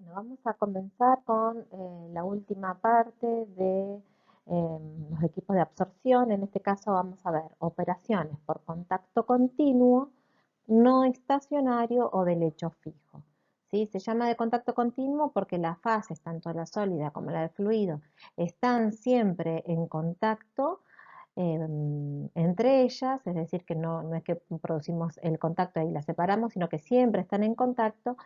Bueno, vamos a comenzar con la última parte de los equipos de absorción. En este caso vamos a ver operaciones por contacto continuo, no estacionario o de lecho fijo. ¿Sí? Se llama de contacto continuo porque las fases, tanto la sólida como la del fluido, están siempre en contacto entre ellas, es decir, que no es que producimos el contacto y las separamos, sino que siempre están en contacto,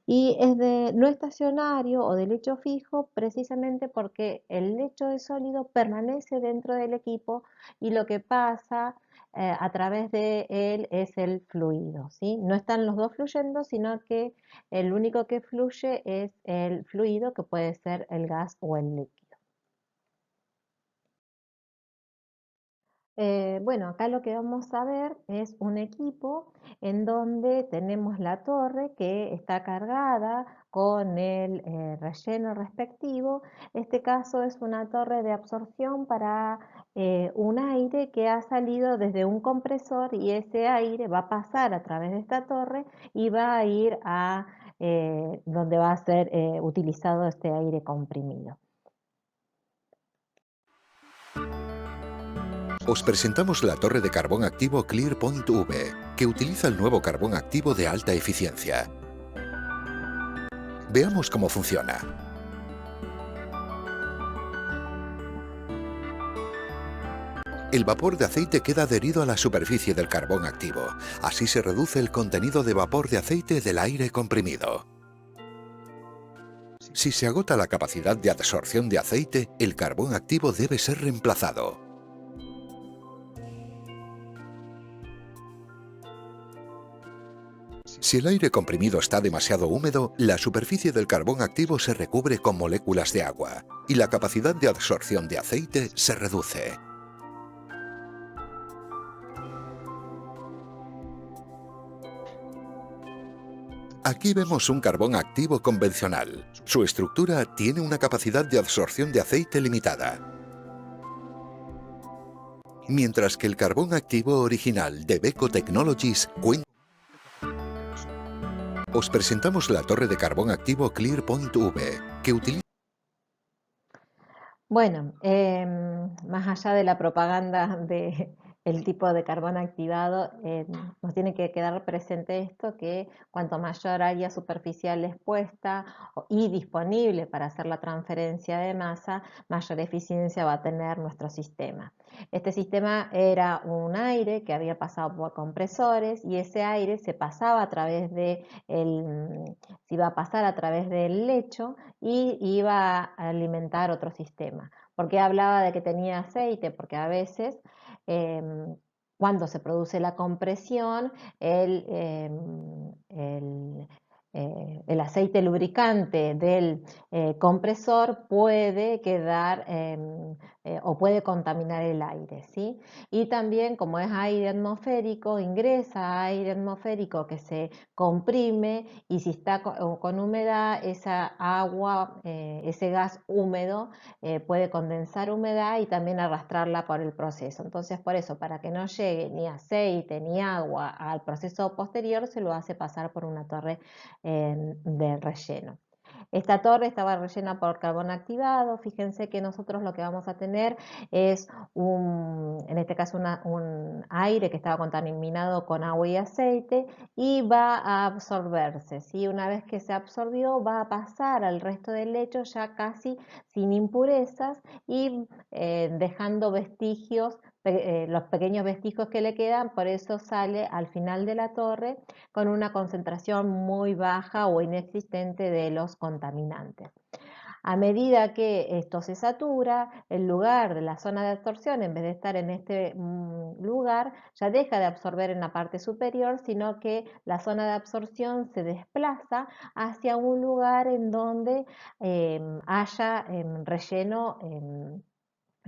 y es de no estacionario o de lecho fijo precisamente porque el lecho de sólido permanece dentro del equipo y lo que pasa a través de él es el fluido, ¿sí? No están los dos fluyendo, sino que el único que fluye es el fluido, que puede ser el gas o el líquido. Bueno, acá lo que vamos a ver es un equipo en donde tenemos la torre que está cargada con el relleno respectivo. Este caso es una torre de absorción para un aire que ha salido desde un compresor, y ese aire va a pasar a través de esta torre y va a ir a donde va a ser utilizado este aire comprimido. Os presentamos la torre de carbón activo ClearPoint V, que utiliza el nuevo carbón activo de alta eficiencia. Veamos cómo funciona. El vapor de aceite queda adherido a la superficie del carbón activo. Así se reduce el contenido de vapor de aceite del aire comprimido. Si se agota la capacidad de absorción de aceite, el carbón activo debe ser reemplazado. Si el aire comprimido está demasiado húmedo, la superficie del carbón activo se recubre con moléculas de agua y la capacidad de absorción de aceite se reduce. Aquí vemos un carbón activo convencional. Su estructura tiene una capacidad de absorción de aceite limitada, mientras que el carbón activo original de Beko Technologies cuenta. Os presentamos la torre de carbón activo ClearPoint V, que utiliza. Bueno, más allá de la propaganda de el tipo de carbón activado, nos tiene que quedar presente esto, que cuanto mayor área superficial expuesta y disponible para hacer la transferencia de masa, mayor eficiencia va a tener nuestro sistema. Este sistema era un aire que había pasado por compresores, y ese aire se pasaba a través de se iba a pasar a través del lecho y iba a alimentar otro sistema. ¿Por qué hablaba de que tenía aceite? Porque a veces cuando se produce la compresión, el aceite lubricante del compresor puede quedar o puede contaminar el aire, ¿sí? Y también, como es aire atmosférico, ingresa aire atmosférico que se comprime, y si está con humedad, esa agua, ese gas húmedo puede condensar humedad y también arrastrarla por el proceso. Entonces, por eso, para que no llegue ni aceite ni agua al proceso posterior, se lo hace pasar por una torre de relleno. Esta torre estaba rellena por carbón activado. Fíjense que nosotros lo que vamos a tener es en este caso un aire que estaba contaminado con agua y aceite, y va a absorberse, ¿sí? Una vez que se absorbió, va a pasar al resto del lecho ya casi sin impurezas, y dejando vestigios, los pequeños vestigios que le quedan. Por eso sale al final de la torre con una concentración muy baja o inexistente de los contaminantes. A medida que esto se satura, el lugar de la zona de absorción, en vez de estar en este lugar, ya deja de absorber en la parte superior, sino que la zona de absorción se desplaza hacia un lugar en donde haya relleno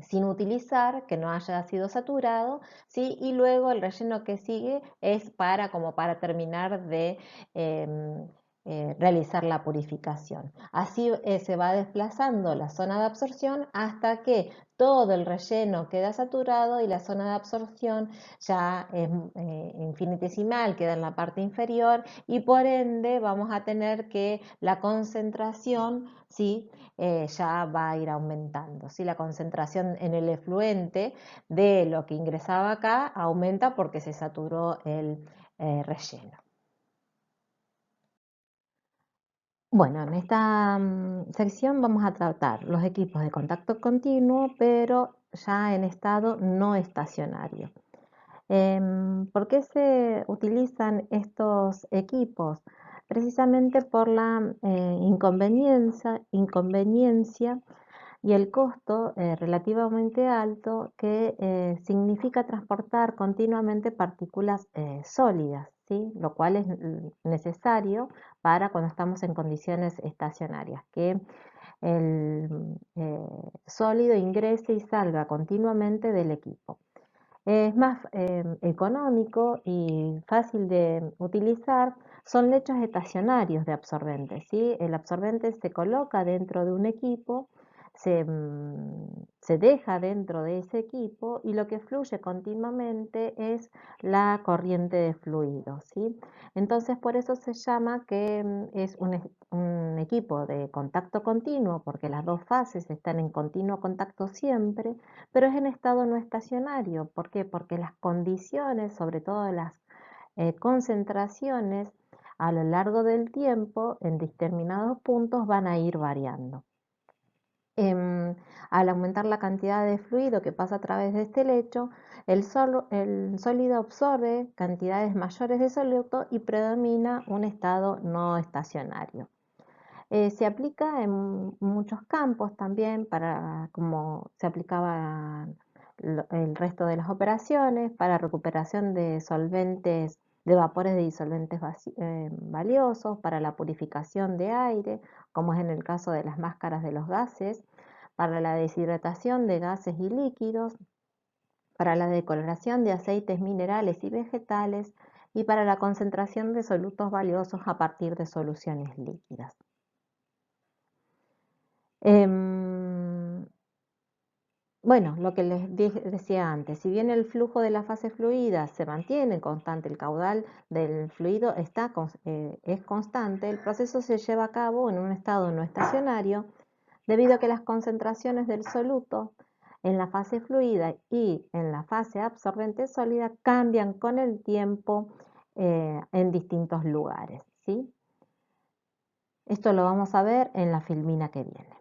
sin utilizar, que no haya sido saturado, ¿sí? Y luego el relleno que sigue es como para terminar de realizar la purificación. Así se va desplazando la zona de absorción hasta que todo el relleno queda saturado y la zona de absorción ya es infinitesimal, queda en la parte inferior y por ende vamos a tener que la concentración, ¿sí? Ya va a ir aumentando, ¿sí? La concentración en el efluente de lo que ingresaba acá aumenta porque se saturó el relleno. Bueno, en esta sección vamos a tratar los equipos de contacto continuo, pero ya en estado no estacionario. ¿Por qué se utilizan estos equipos? Precisamente por la inconveniencia y el costo relativamente alto que significa transportar continuamente partículas sólidas, ¿sí? Lo cual es necesario para cuando estamos en condiciones estacionarias, que el sólido ingrese y salga continuamente del equipo. Es más económico y fácil de utilizar son lechos estacionarios de absorbentes, ¿sí? El absorbente se coloca dentro de un equipo, se deja dentro de ese equipo y lo que fluye continuamente es la corriente de fluido, ¿sí? Entonces por eso se llama que es un equipo de contacto continuo, porque las dos fases están en continuo contacto siempre, pero es en estado no estacionario. ¿Por qué? Porque las condiciones, sobre todo las concentraciones, a lo largo del tiempo, en determinados puntos, van a ir variando. Al aumentar la cantidad de fluido que pasa a través de este lecho, el sólido absorbe cantidades mayores de soluto y predomina un estado no estacionario. Se aplica en muchos campos también, para, como se aplicaba el resto de las operaciones, para recuperación de solventes, de vapores de disolventes valiosos, para la purificación de aire, como es en el caso de las máscaras de los gases, para la deshidratación de gases y líquidos, para la decoloración de aceites minerales y vegetales y para la concentración de solutos valiosos a partir de soluciones líquidas. Bueno, lo que les decía antes, si bien el flujo de la fase fluida se mantiene constante, el caudal del fluido es constante, el proceso se lleva a cabo en un estado no estacionario debido a que las concentraciones del soluto en la fase fluida y en la fase absorbente sólida cambian con el tiempo en distintos lugares, ¿sí? Esto lo vamos a ver en la filmina que viene.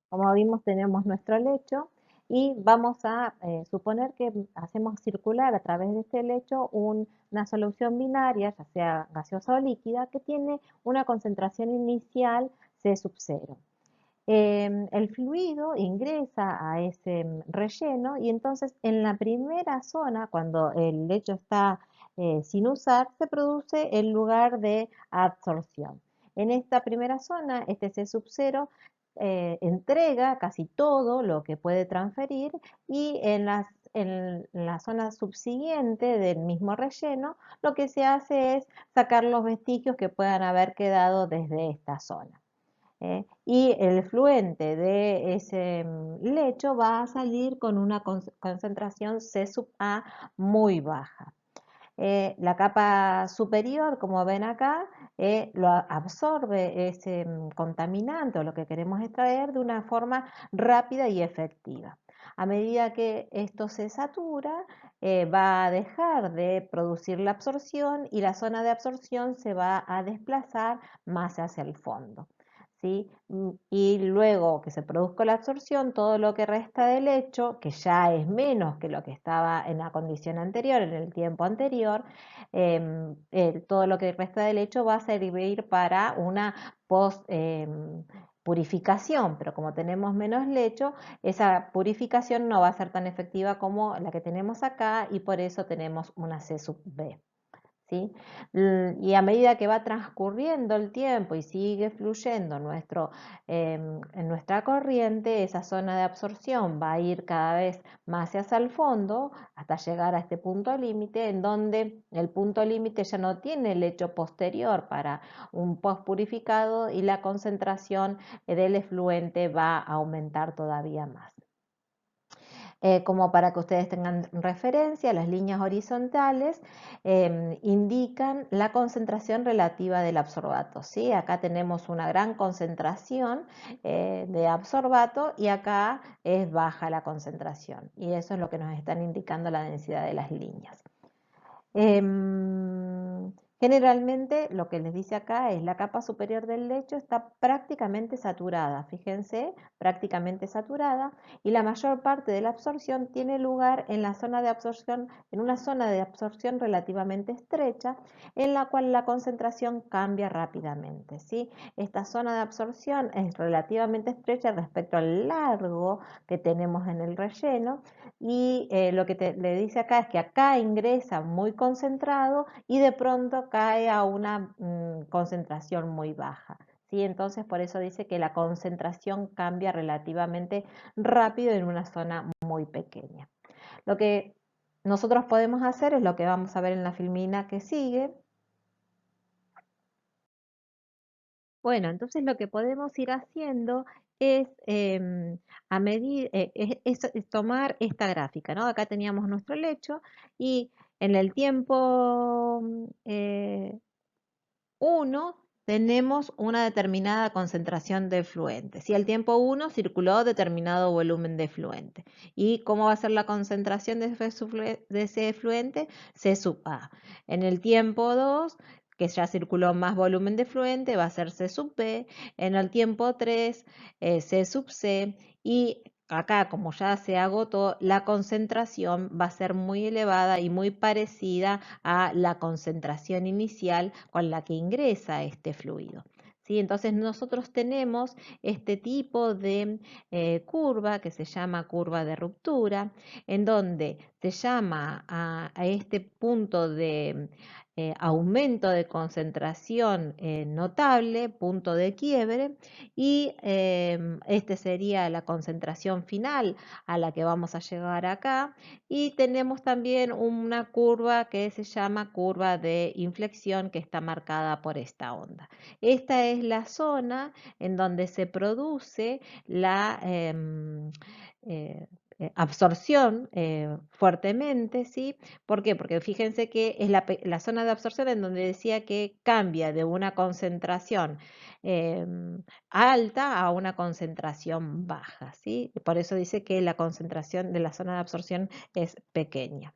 Como vimos, tenemos nuestro lecho y vamos a suponer que hacemos circular a través de este lecho una solución binaria, ya sea gaseosa o líquida, que tiene una concentración inicial C sub 0. El fluido ingresa a ese relleno y entonces en la primera zona, cuando el lecho está sin usar, se produce el lugar de absorción. En esta primera zona, este C sub 0 entrega casi todo lo que puede transferir y en la zona subsiguiente del mismo relleno, lo que se hace es sacar los vestigios que puedan haber quedado desde esta zona. Y el fluente de ese lecho va a salir con una concentración C sub A muy baja. La capa superior, como ven acá, lo absorbe ese contaminante o lo que queremos extraer de una forma rápida y efectiva. A medida que esto se satura, va a dejar de producir la absorción y la zona de absorción se va a desplazar más hacia el fondo. ¿Sí? Y luego que se produzca la absorción, todo lo que resta del lecho, que ya es menos que lo que estaba en la condición anterior, en el tiempo anterior, todo lo que resta del lecho va a servir para una post purificación, pero como tenemos menos lecho, esa purificación no va a ser tan efectiva como la que tenemos acá y por eso tenemos una C sub B. ¿sí? Y a medida que va transcurriendo el tiempo y sigue fluyendo en nuestra corriente, esa zona de absorción va a ir cada vez más hacia el fondo hasta llegar a este punto límite, en donde el punto límite ya no tiene el lecho posterior para un post purificado y la concentración del efluente va a aumentar todavía más. Como para que ustedes tengan referencia, las líneas horizontales indican la concentración relativa del absorbato, ¿sí? Acá tenemos una gran concentración de absorbato y acá es baja la concentración, y eso es lo que nos están indicando la densidad de las líneas. Generalmente lo que les dice acá es la capa superior del lecho está prácticamente saturada, fíjense, prácticamente saturada, y la mayor parte de la absorción tiene lugar en la zona de absorción, en una zona de absorción relativamente estrecha, en la cual la concentración cambia rápidamente, ¿sí? Esta zona de absorción es relativamente estrecha respecto al largo que tenemos en el relleno, y lo que le dice acá es que acá ingresa muy concentrado y de pronto cae a una concentración muy baja, ¿sí? Entonces por eso dice que la concentración cambia relativamente rápido en una zona muy pequeña. Lo que nosotros podemos hacer es lo que vamos a ver en la filmina que sigue. Bueno, entonces lo que podemos ir haciendo es, a medir, es tomar esta gráfica, ¿no? Acá teníamos nuestro lecho y en el tiempo 1 tenemos una determinada concentración de efluente. Si el tiempo 1 circuló determinado volumen de efluente. ¿Y cómo va a ser la concentración de ese efluente? C sub A. En el tiempo 2, que ya circuló más volumen de efluente, va a ser C sub B. En el tiempo 3, C sub C. Y acá, como ya se agotó, la concentración va a ser muy elevada y muy parecida a la concentración inicial con la que ingresa este fluido, ¿sí? Entonces nosotros tenemos este tipo de curva que se llama curva de ruptura, en donde se llama a este punto de aumento de concentración notable, punto de quiebre, y este sería la concentración final a la que vamos a llegar acá, y tenemos también una curva que se llama curva de inflexión, que está marcada por esta onda. Esta es la zona en donde se produce la absorción fuertemente, ¿sí? ¿Por qué? Porque fíjense que es la zona de absorción en donde decía que cambia de una concentración alta a una concentración baja, ¿sí? Por eso dice que la concentración de la zona de absorción es pequeña.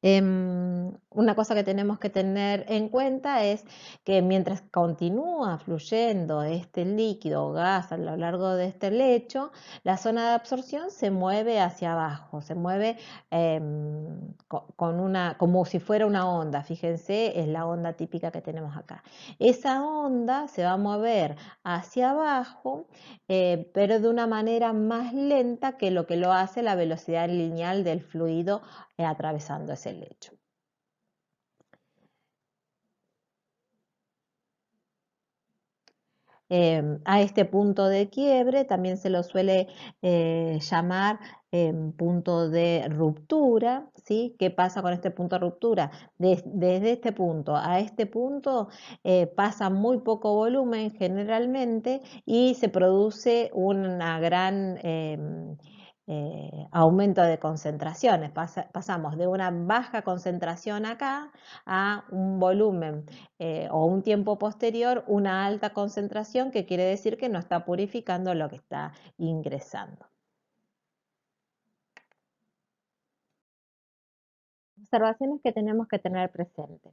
Una cosa que tenemos que tener en cuenta es que mientras continúa fluyendo este líquido o gas a lo largo de este lecho, la zona de absorción se mueve hacia abajo, se mueve como si fuera una onda. Fíjense, es la onda típica que tenemos acá. Esa onda se va a mover hacia abajo, pero de una manera más lenta que lo hace la velocidad lineal del fluido atravesando ese lecho. A este punto de quiebre también se lo suele llamar punto de ruptura, ¿sí? ¿Qué pasa con este punto de ruptura? Desde este punto a este punto pasa muy poco volumen generalmente y se produce una gran aumento de concentraciones. Pasamos de una baja concentración acá a un volumen o un tiempo posterior, una alta concentración, que quiere decir que no está purificando lo que está ingresando. Observaciones que tenemos que tener presentes.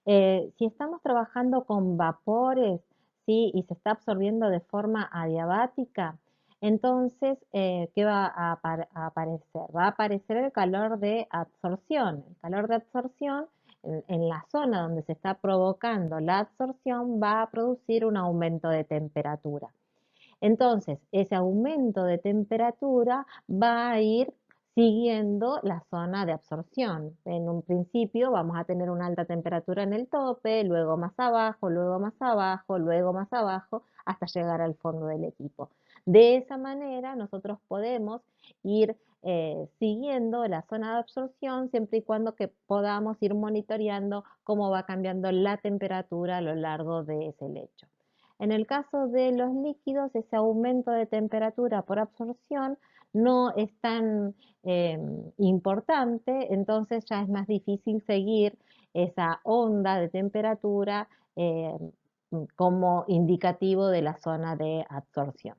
Si estamos trabajando con vapores, ¿sí? Y se está absorbiendo de forma adiabática, entonces, ¿qué va a aparecer? Va a aparecer el calor de absorción. El calor de absorción en la zona donde se está provocando la absorción va a producir un aumento de temperatura. Entonces, ese aumento de temperatura va a ir siguiendo la zona de absorción. En un principio vamos a tener una alta temperatura en el tope, luego más abajo, luego más abajo, luego más abajo, hasta llegar al fondo del equipo. De esa manera nosotros podemos ir siguiendo la zona de absorción siempre y cuando que podamos ir monitoreando cómo va cambiando la temperatura a lo largo de ese lecho. En el caso de los líquidos, ese aumento de temperatura por absorción no es tan importante, entonces ya es más difícil seguir esa onda de temperatura como indicativo de la zona de absorción.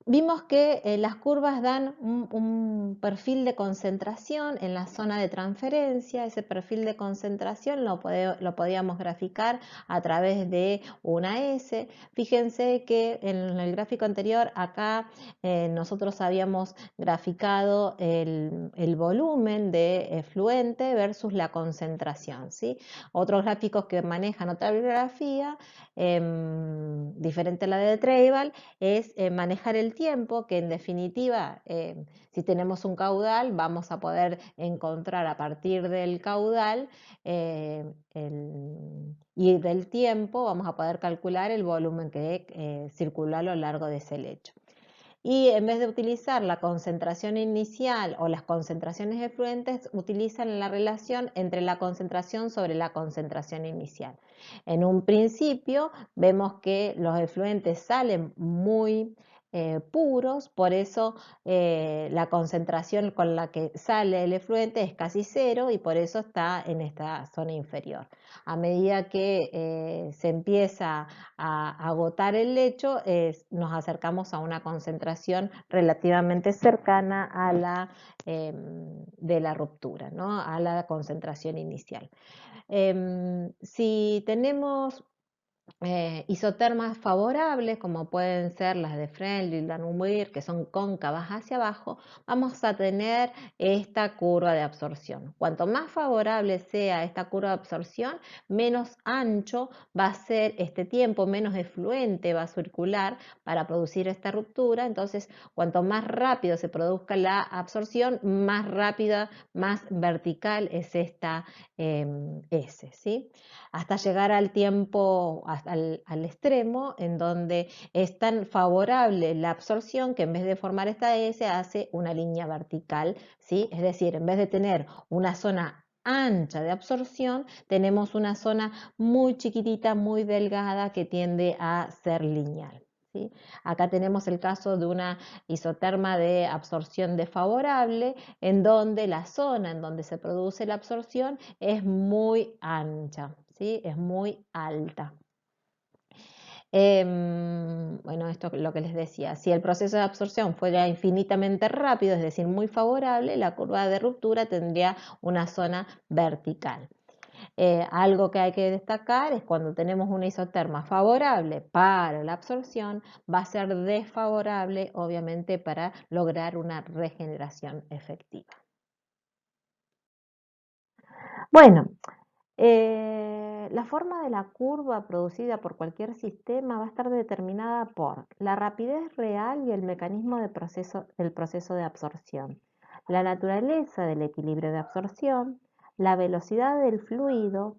Vimos que las curvas dan un perfil de concentración en la zona de transferencia. Ese perfil de concentración lo podíamos graficar a través de una S. Fíjense que en el gráfico anterior acá nosotros habíamos graficado el volumen de efluente versus la concentración, ¿sí? Otros gráficos que manejan otra bibliografía, diferente a la de Treibel, es manejar el tiempo, que en definitiva, si tenemos un caudal, vamos a poder encontrar a partir del caudal y del tiempo, vamos a poder calcular el volumen que circuló a lo largo de ese lecho. Y en vez de utilizar la concentración inicial o las concentraciones efluentes, utilizan la relación entre la concentración sobre la concentración inicial. En un principio vemos que los efluentes salen muy puros, por eso la concentración con la que sale el efluente es casi cero y por eso está en esta zona inferior. A medida que se empieza a agotar el lecho, nos acercamos a una concentración relativamente cercana a la de la ruptura, ¿no? A la concentración inicial. Si tenemos isotermas favorables, como pueden ser las de Freundlich y Landwehr, que son cóncavas hacia abajo, vamos a tener esta curva de absorción. Cuanto más favorable sea esta curva de absorción, menos ancho va a ser este tiempo, menos efluente va a circular para producir esta ruptura. Entonces, cuanto más rápido se produzca la absorción, más rápida, más vertical es esta S, ¿sí? Hasta llegar al tiempo, hasta al extremo, en donde es tan favorable la absorción que en vez de formar esta S hace una línea vertical, ¿sí? Es decir, en vez de tener una zona ancha de absorción, tenemos una zona muy chiquitita, muy delgada que tiende a ser lineal. ¿Sí? Acá tenemos el caso de una isoterma de absorción desfavorable, en donde la zona en donde se produce la absorción es muy ancha, ¿sí? Es muy alta. Bueno, esto es lo que les decía. Si el proceso de absorción fuera infinitamente rápido, es decir, muy favorable, la curva de ruptura tendría una zona vertical. Algo que hay que destacar es cuando tenemos una isoterma favorable para la absorción, va a ser desfavorable, obviamente, para lograr una regeneración efectiva. Bueno, la forma de la curva producida por cualquier sistema va a estar determinada por la rapidez real y el mecanismo del proceso de absorción, la naturaleza del equilibrio de absorción, la velocidad del fluido,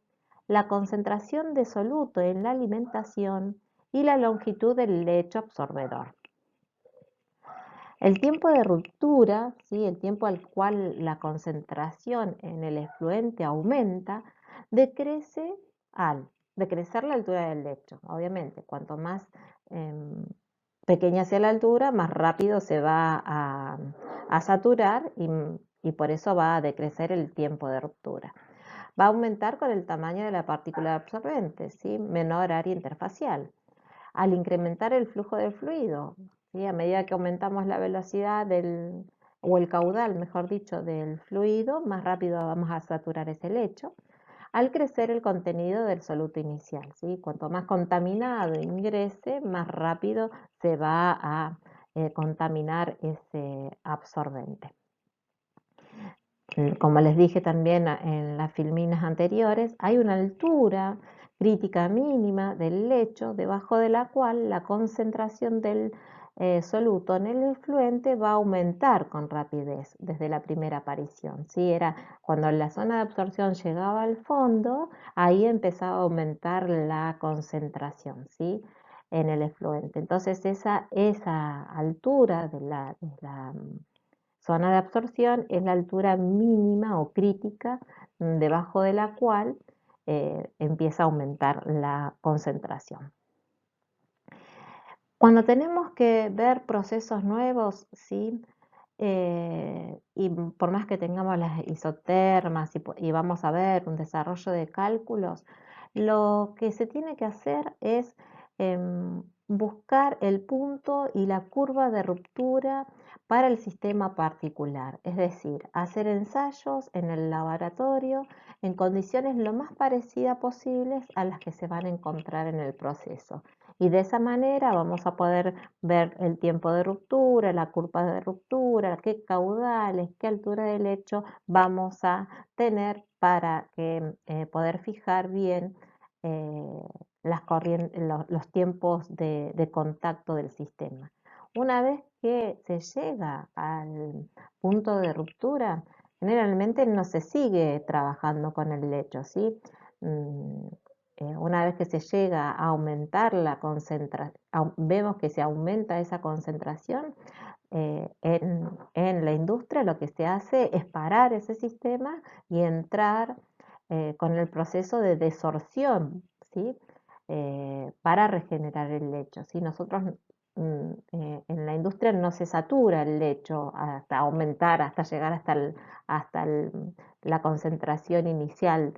la concentración de soluto en la alimentación y la longitud del lecho absorbedor. El tiempo de ruptura, ¿sí? El tiempo al cual la concentración en el efluente aumenta, decrece al decrecer la altura del lecho. Obviamente, cuanto más pequeña sea la altura, más rápido se va a saturar y por eso va a decrecer el tiempo de ruptura. Va a aumentar con el tamaño de la partícula absorbente, ¿sí? Menor área interfacial. Al incrementar el flujo del fluido, ¿sí? A medida que aumentamos la velocidad o el caudal, mejor dicho, del fluido, más rápido vamos a saturar ese lecho. Al crecer el contenido del soluto inicial, ¿sí? Cuanto más contaminado ingrese, más rápido se va a contaminar ese absorbente. Como les dije también en las filminas anteriores, hay una altura crítica mínima del lecho, debajo de la cual la concentración del soluto en el efluente va a aumentar con rapidez desde la primera aparición. ¿Sí? Era cuando la zona de absorción llegaba al fondo, ahí empezaba a aumentar la concentración, ¿sí? En el efluente. Entonces esa altura de la zona de absorción es la altura mínima o crítica debajo de la cual empieza a aumentar la concentración. Cuando tenemos que ver procesos nuevos, ¿sí? Y por más que tengamos las isotermas y vamos a ver un desarrollo de cálculos, lo que se tiene que hacer es buscar el punto y la curva de ruptura para el sistema particular, es decir, hacer ensayos en el laboratorio en condiciones lo más parecidas posibles a las que se van a encontrar en el proceso. Y de esa manera vamos a poder ver el tiempo de ruptura, la curva de ruptura, qué caudales, qué altura de lecho vamos a tener para poder fijar bien eh, los tiempos de contacto del sistema. Una vez que se llega al punto de ruptura, generalmente no se sigue trabajando con el lecho, ¿sí? Mm, una vez que se llega a aumentar la concentración, vemos que se aumenta esa concentración, en la industria lo que se hace es parar ese sistema y entrar con el proceso de desorción, ¿sí? Para regenerar el lecho, ¿sí? Nosotros en la industria no se satura el lecho hasta aumentar, hasta llegar la concentración inicial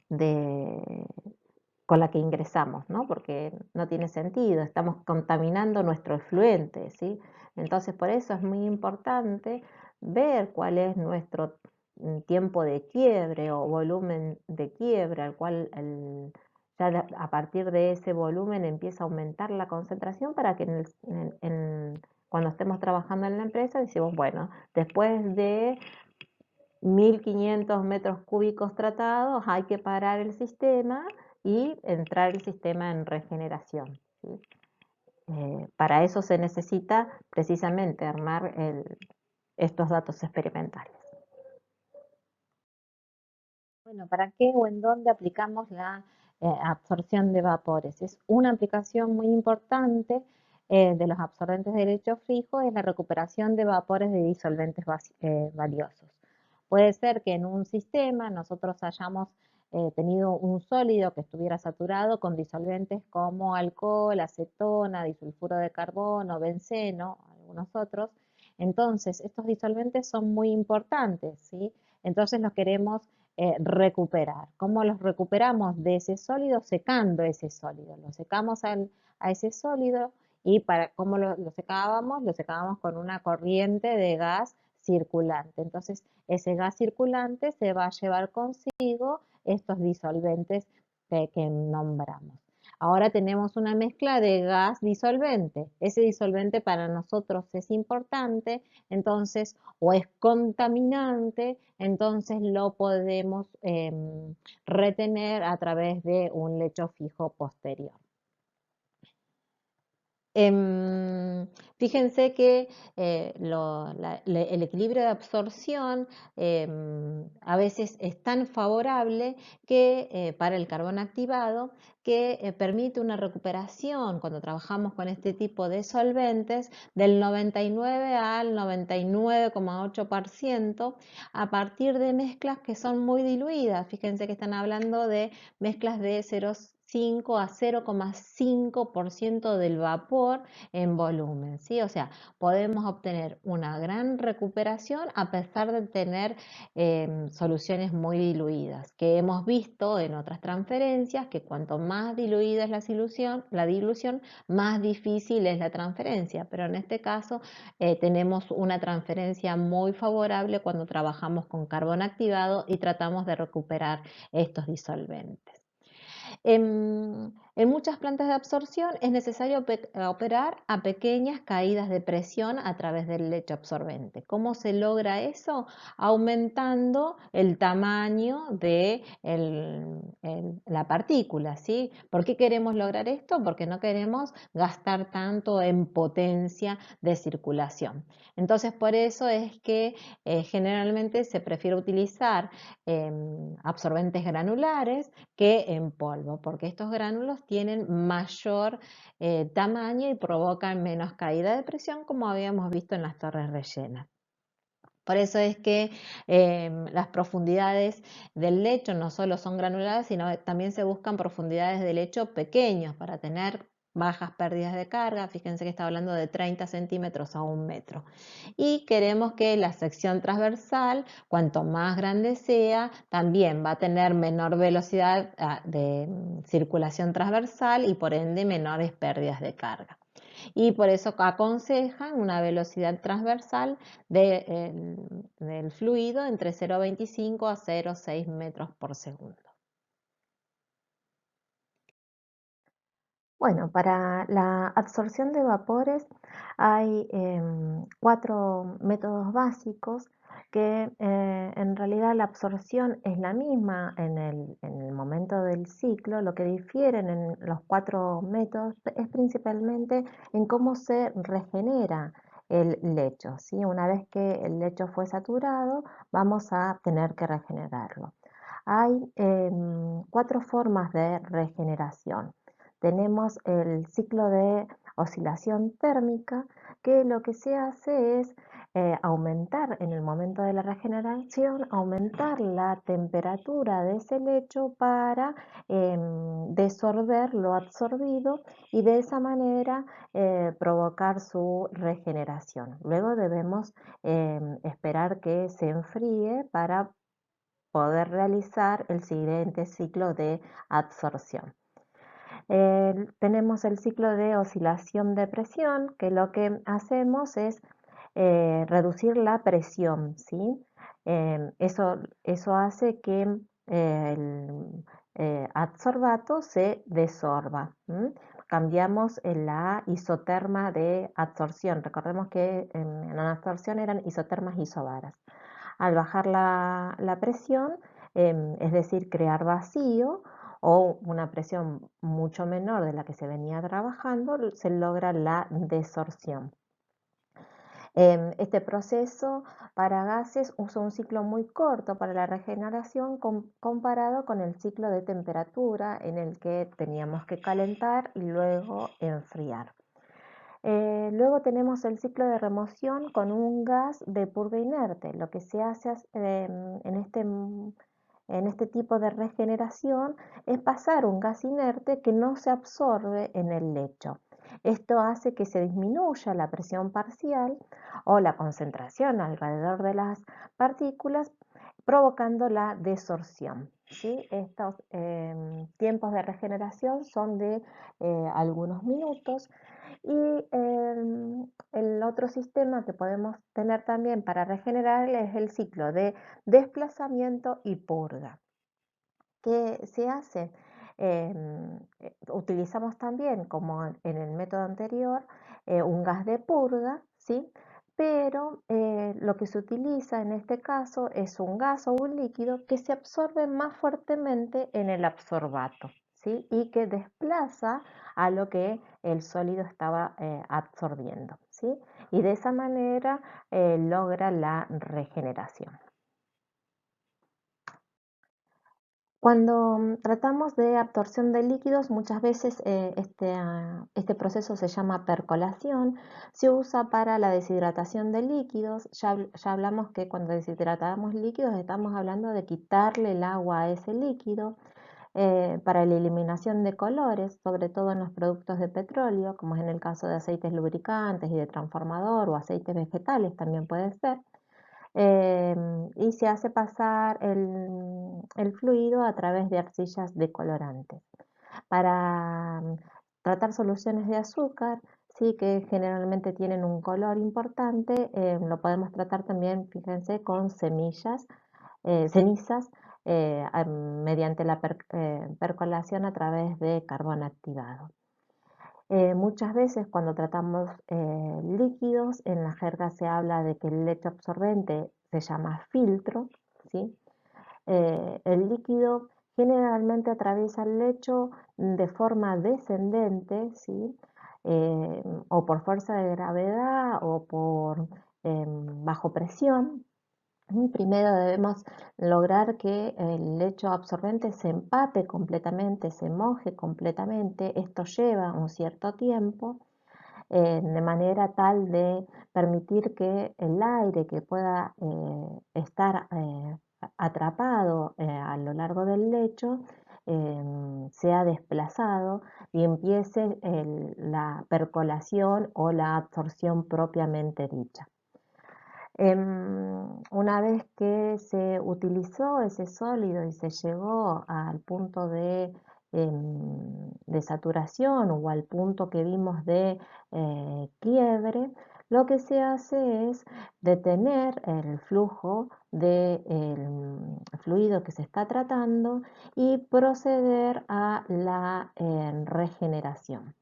de, con la que ingresamos, ¿no? Porque no tiene sentido, estamos contaminando nuestro efluente, ¿sí? Entonces, por eso es muy importante ver cuál es nuestro tiempo de quiebre o volumen de quiebre, al cual ya a partir de ese volumen empieza a aumentar la concentración para que cuando estemos trabajando en la empresa decimos, bueno, después de 1500 metros cúbicos tratados, hay que parar el sistema y entrar el sistema en regeneración, ¿sí? Para eso se necesita precisamente armar estos datos experimentales. Bueno, ¿para qué o en dónde aplicamos la absorción de vapores? Es una aplicación muy importante de los absorbentes de lecho fijo, es la recuperación de vapores de disolventes valiosos. Puede ser que en un sistema nosotros hayamos tenido un sólido que estuviera saturado con disolventes como alcohol, acetona, disulfuro de carbono, benceno, algunos otros. Entonces, estos disolventes son muy importantes, ¿sí? Entonces los queremos recuperar. ¿Cómo los recuperamos de ese sólido? Secando ese sólido. Lo secamos a ese sólido y ¿cómo lo secábamos? Lo secábamos con una corriente de gas circulante. Entonces, ese gas circulante se va a llevar consigo estos disolventes que nombramos. Ahora tenemos una mezcla de gas disolvente. Ese disolvente para nosotros es importante, entonces, o es contaminante, entonces lo podemos retener a través de un lecho fijo posterior. Em, Fíjense que el equilibrio de absorción a veces es tan favorable que para el carbón activado que permite una recuperación cuando trabajamos con este tipo de solventes del 99 al 99,8% a partir de mezclas que son muy diluidas. Fíjense que están hablando de mezclas de 0,5 a 0,5% del vapor en volumen, ¿sí? O sea, podemos obtener una gran recuperación a pesar de tener soluciones muy diluidas, que hemos visto en otras transferencias que cuanto más diluida es la dilución, más difícil es la transferencia, pero en este caso tenemos una transferencia muy favorable cuando trabajamos con carbón activado y tratamos de recuperar estos disolventes. En muchas plantas de absorción es necesario operar a pequeñas caídas de presión a través del lecho absorbente. ¿Cómo se logra eso? Aumentando el tamaño de la partícula, ¿sí? ¿Por qué queremos lograr esto? Porque no queremos gastar tanto en potencia de circulación. Entonces, por eso es que generalmente se prefiere utilizar absorbentes granulares que en polvo, porque estos gránulos tienen mayor tamaño y provocan menos caída de presión, como habíamos visto en las torres rellenas. Por eso es que las profundidades del lecho no solo son granuladas, sino que también se buscan profundidades de lecho pequeños para tener bajas pérdidas de carga. Fíjense que está hablando de 30 centímetros a 1 metro. Y queremos que la sección transversal, cuanto más grande sea, también va a tener menor velocidad de circulación transversal y por ende menores pérdidas de carga. Y por eso aconsejan una velocidad transversal del fluido entre 0,25 a 0,6 metros por segundo. Bueno, para la absorción de vapores hay 4 métodos básicos que en realidad la absorción es la misma en el momento del ciclo. Lo que difieren en los 4 métodos es principalmente en cómo se regenera el lecho, ¿sí? Una vez que el lecho fue saturado, vamos a tener que regenerarlo. Hay 4 formas de regeneración. Tenemos el ciclo de oscilación térmica, que lo que se hace es aumentar en el momento de la regeneración, aumentar la temperatura de ese lecho para desorber lo absorbido y de esa manera provocar su regeneración. Luego debemos esperar que se enfríe para poder realizar el siguiente ciclo de absorción. Tenemos el ciclo de oscilación de presión, que lo que hacemos es reducir la presión, ¿sí? Eso hace que el adsorbato se desorba. Cambiamos la isoterma de adsorción. Recordemos que en la absorción eran isotermas isobaras. Al bajar la presión, es decir, crear vacío, o una presión mucho menor de la que se venía trabajando, se logra la desorción. Este proceso para gases usa un ciclo muy corto para la regeneración comparado con el ciclo de temperatura en el que teníamos que calentar y luego enfriar. Luego tenemos el ciclo de remoción con un gas de purga inerte. Lo que se hace en este tipo de regeneración es pasar un gas inerte que no se absorbe en el lecho. Esto hace que se disminuya la presión parcial o la concentración alrededor de las partículas, provocando la desorción. ¿Sí? Estos tiempos de regeneración son de algunos minutos. Y el otro sistema que podemos tener también para regenerar es el ciclo de desplazamiento y purga. ¿Qué se hace? Utilizamos también, como en el método anterior, un gas de purga, ¿sí? Pero lo que se utiliza en este caso es un gas o un líquido que se absorbe más fuertemente en el absorbato, ¿sí? Y que desplaza a lo que el sólido estaba absorbiendo, ¿sí? Y de esa manera logra la regeneración. Cuando tratamos de absorción de líquidos, muchas veces este proceso se llama percolación. Se usa para la deshidratación de líquidos. Ya hablamos que cuando deshidratamos líquidos estamos hablando de quitarle el agua a ese líquido. Para la eliminación de colores, sobre todo en los productos de petróleo, como es en el caso de aceites lubricantes y de transformador o aceites vegetales también puede ser. Y se hace pasar el fluido a través de arcillas decolorantes. Para tratar soluciones de azúcar, sí, que generalmente tienen un color importante, lo podemos tratar también, fíjense, con cenizas mediante la percolación a través de carbón activado. Muchas veces cuando tratamos líquidos, en la jerga se habla de que el lecho absorbente se llama filtro, ¿sí? El líquido generalmente atraviesa el lecho de forma descendente, ¿sí? O por fuerza de gravedad o por bajo presión. Primero debemos lograr que el lecho absorbente se empape completamente, se moje completamente. Esto lleva un cierto tiempo, de manera tal de permitir que el aire que pueda estar atrapado a lo largo del lecho sea desplazado y empiece la percolación o la absorción propiamente dicha. Una vez que se utilizó ese sólido y se llegó al punto de saturación o al punto que vimos de quiebre, lo que se hace es detener el flujo del fluido que se está tratando y proceder a la regeneración.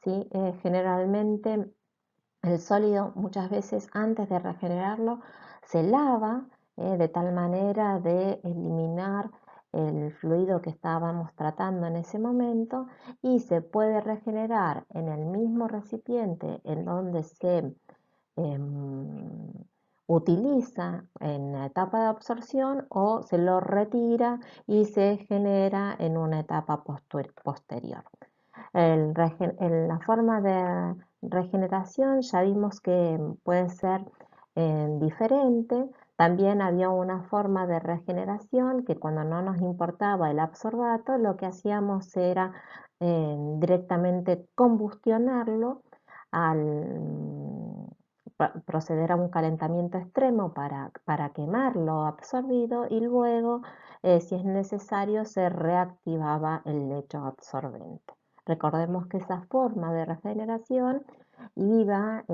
¿Sí? Generalmente el sólido muchas veces antes de regenerarlo se lava de tal manera de eliminar el fluido que estábamos tratando en ese momento y se puede regenerar en el mismo recipiente en donde se utiliza en la etapa de absorción o se lo retira y se genera en una etapa posterior. En la forma de regeneración ya vimos que puede ser diferente. También había una forma de regeneración que cuando no nos importaba el absorbato, lo que hacíamos era directamente combustionarlo al proceder a un calentamiento extremo para quemar lo absorbido y luego, si es necesario, se reactivaba el lecho absorbente. Recordemos que esa forma de regeneración iba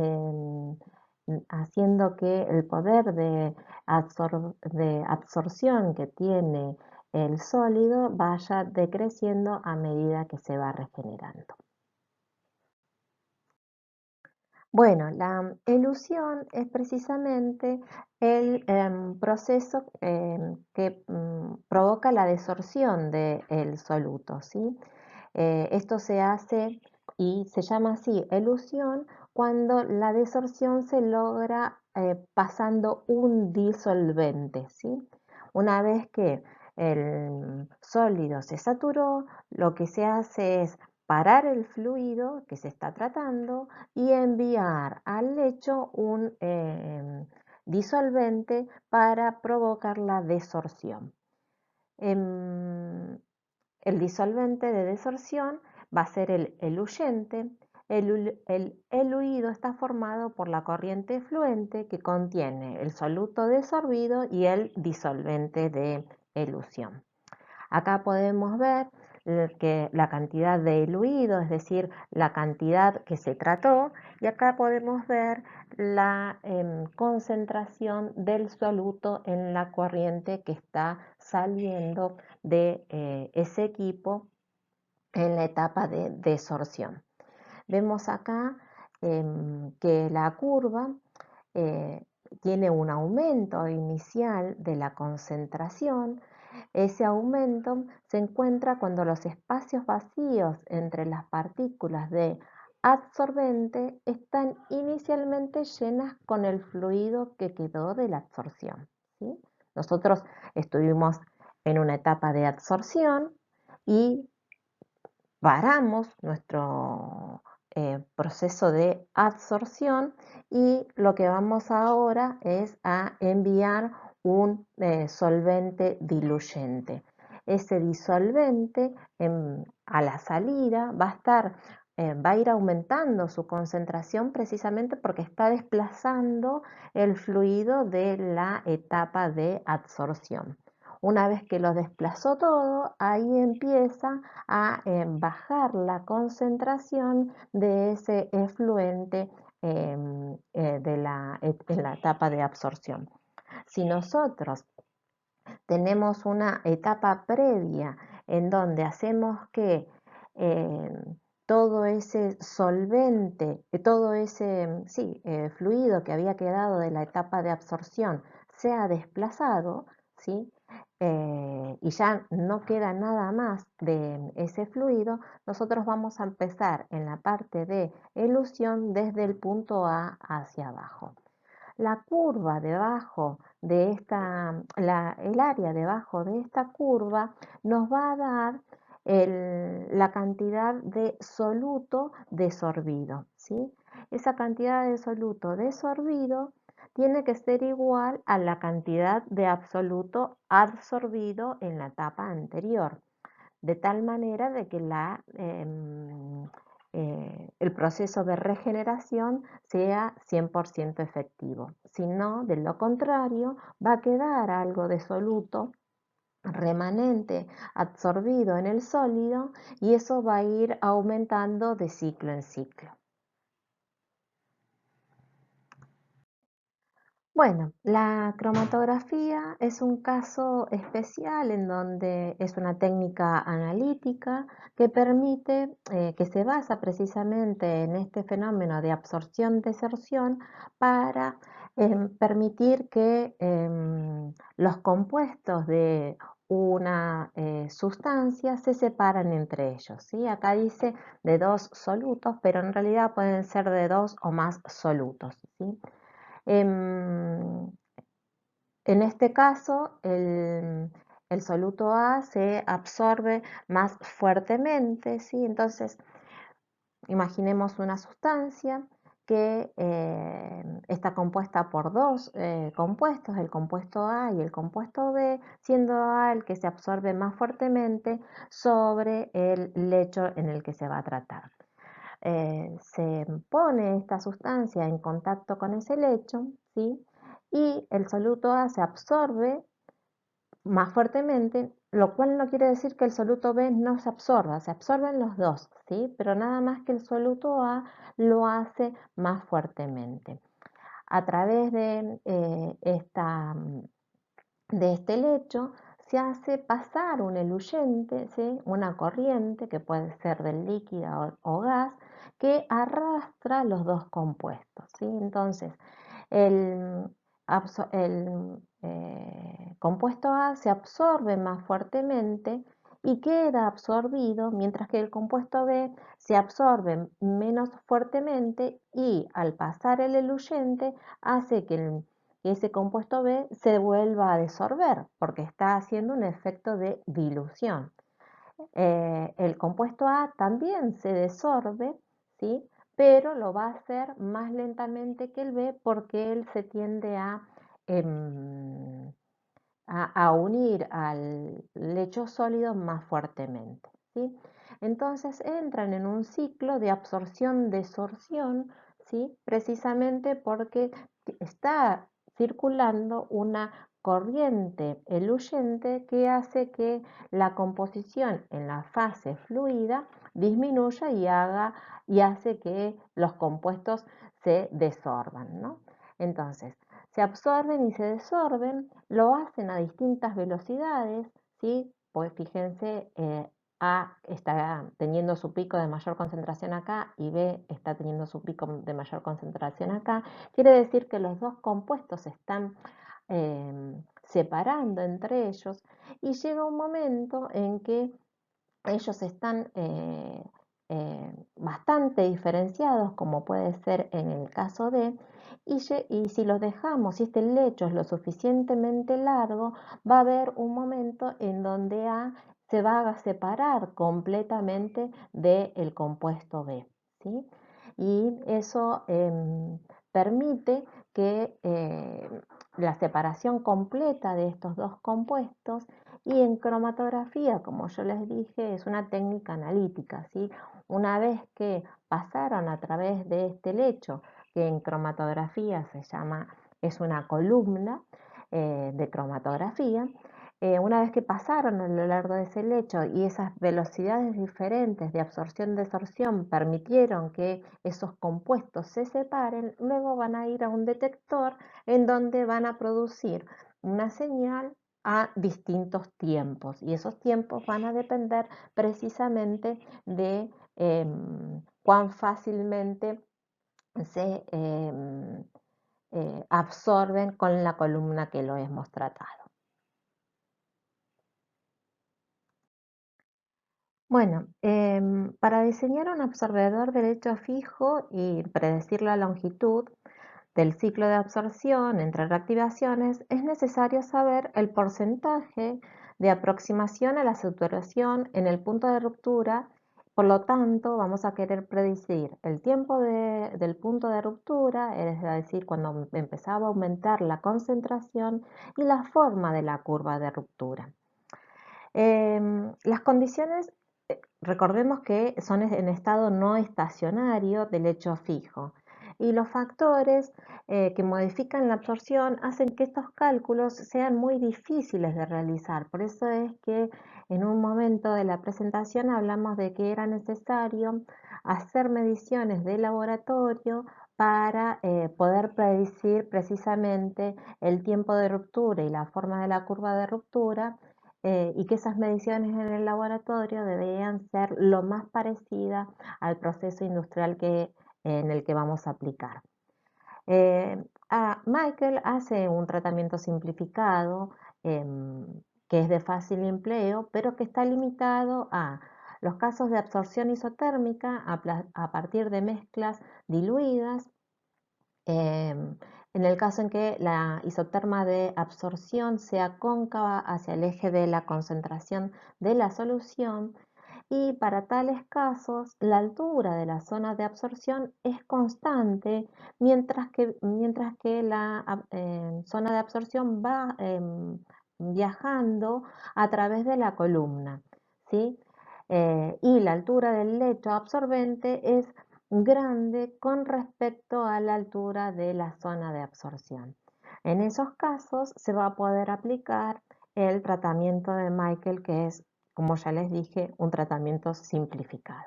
haciendo que el poder de absorción que tiene el sólido vaya decreciendo a medida que se va regenerando. Bueno, la elusión es precisamente el proceso que provoca la desorción del soluto, ¿sí? Esto se hace y se llama así elusión cuando la desorción se logra pasando un disolvente, ¿sí? Una vez que el sólido se saturó, lo que se hace es parar el fluido que se está tratando y enviar al lecho un disolvente para provocar la desorción. El disolvente de desorción va a ser el eluyente. El eluido está formado por la corriente efluente que contiene el soluto desorbido y el disolvente de elusión. Acá podemos ver que la cantidad de eluido, es decir, la cantidad que se trató, y acá podemos ver la concentración del soluto en la corriente que está saliendo de ese equipo en la etapa de desorción. Vemos acá que la curva eh, tiene un aumento inicial de la concentración. Ese aumento se encuentra cuando los espacios vacíos entre las partículas de adsorbente están inicialmente llenas con el fluido que quedó de la absorción, ¿sí? Nosotros estuvimos en una etapa de absorción y paramos nuestro proceso de absorción y lo que vamos ahora es a enviar un solvente diluyente. Ese disolvente a la salida va a ir aumentando su concentración precisamente porque está desplazando el fluido de la etapa de absorción. Una vez que lo desplazó todo, ahí empieza a bajar la concentración de ese efluente en la etapa de absorción. Si nosotros tenemos una etapa previa en donde hacemos que todo ese solvente, todo ese fluido que había quedado de la etapa de absorción sea desplazado, ¿sí? Y ya no queda nada más de ese fluido, nosotros vamos a empezar en la parte de elusión desde el punto A hacia abajo. La curva debajo de el área debajo de esta curva nos va a dar la cantidad de soluto desorbido, ¿sí? Esa cantidad de soluto desorbido tiene que ser igual a la cantidad de absoluto absorbido en la etapa anterior, de tal manera de que el proceso de regeneración sea 100% efectivo. Si no, de lo contrario, va a quedar algo de soluto remanente absorbido en el sólido y eso va a ir aumentando de ciclo en ciclo. Bueno, la cromatografía es un caso especial en donde es una técnica analítica que permite, que se basa precisamente en este fenómeno de absorción-deserción para permitir que los compuestos de una sustancia se separan entre ellos, ¿sí? Acá dice de dos solutos, pero en realidad pueden ser de dos o más solutos, ¿sí? En este caso, el soluto A se absorbe más fuertemente, ¿sí? Entonces, imaginemos una sustancia que está compuesta por dos compuestos, el compuesto A y el compuesto B, siendo A el que se absorbe más fuertemente sobre el lecho en el que se va a tratar. Se pone esta sustancia en contacto con ese lecho, ¿sí? Y el soluto A se absorbe más fuertemente, lo cual no quiere decir que el soluto B no se absorben los dos, ¿sí? Pero nada más que el soluto A lo hace más fuertemente. A través de este lecho se hace pasar un eluyente, ¿sí? Una corriente que puede ser del líquido o gas que arrastra los dos compuestos, ¿sí? Entonces, el, el compuesto A se absorbe más fuertemente y queda absorbido, mientras que el compuesto B se absorbe menos fuertemente y al pasar el eluyente hace que ese compuesto B se vuelva a desorber porque está haciendo un efecto de dilución. El compuesto A también se desorbe, ¿sí? Pero lo va a hacer más lentamente que el B porque él se tiende em, a unir al lecho sólido más fuertemente, ¿sí? Entonces entran en un ciclo de absorción-desorción, ¿sí? Precisamente porque está circulando una corriente eluyente que hace que la composición en la fase fluida disminuya y hace que los compuestos se desorban, ¿no? Entonces, se absorben y se desorben, lo hacen a distintas velocidades, ¿sí? Pues fíjense, A está teniendo su pico de mayor concentración acá y B está teniendo su pico de mayor concentración acá. Quiere decir que los dos compuestos se están separando entre ellos y llega un momento en que ellos están bastante diferenciados, como puede ser en el caso de, y si los dejamos, si este lecho es lo suficientemente largo, va a haber un momento en donde A se va a separar completamente del compuesto B, ¿sí? Y eso permite que la separación completa de estos dos compuestos y en cromatografía, como yo les dije, es una técnica analítica, ¿sí? Una vez que pasaron a través de este lecho, que en cromatografía se llama, es una columna de cromatografía, una vez que pasaron a lo largo de ese lecho y esas velocidades diferentes de absorción-desorción permitieron que esos compuestos se separen, luego van a ir a un detector en donde van a producir una señal a distintos tiempos y esos tiempos van a depender precisamente de cuán fácilmente se absorben con la columna que lo hemos tratado. Bueno, para diseñar un absorbedor de lecho fijo y predecir la longitud del ciclo de absorción entre reactivaciones, es necesario saber el porcentaje de aproximación a la saturación en el punto de ruptura. Por lo tanto, vamos a querer predecir el tiempo del punto de ruptura, es decir, cuando empezaba a aumentar la concentración y la forma de la curva de ruptura. Las condiciones, recordemos que son en estado no estacionario del lecho fijo y los factores que modifican la absorción hacen que estos cálculos sean muy difíciles de realizar. Por eso es que en un momento de la presentación hablamos de que era necesario hacer mediciones de laboratorio para poder predecir precisamente el tiempo de ruptura y la forma de la curva de ruptura y que esas mediciones en el laboratorio deberían ser lo más parecida al proceso industrial en el que vamos a aplicar. Michael hace un tratamiento simplificado que es de fácil empleo, pero que está limitado a los casos de absorción isotérmica a partir de mezclas diluidas, en el caso en que la isoterma de absorción sea cóncava hacia el eje de la concentración de la solución, y para tales casos la altura de la zona de absorción es constante mientras que la zona de absorción va viajando a través de la columna, ¿sí? Y la altura del lecho absorbente es grande con respecto a la altura de la zona de absorción. En esos casos se va a poder aplicar el tratamiento de Michael, que es, como ya les dije, un tratamiento simplificado.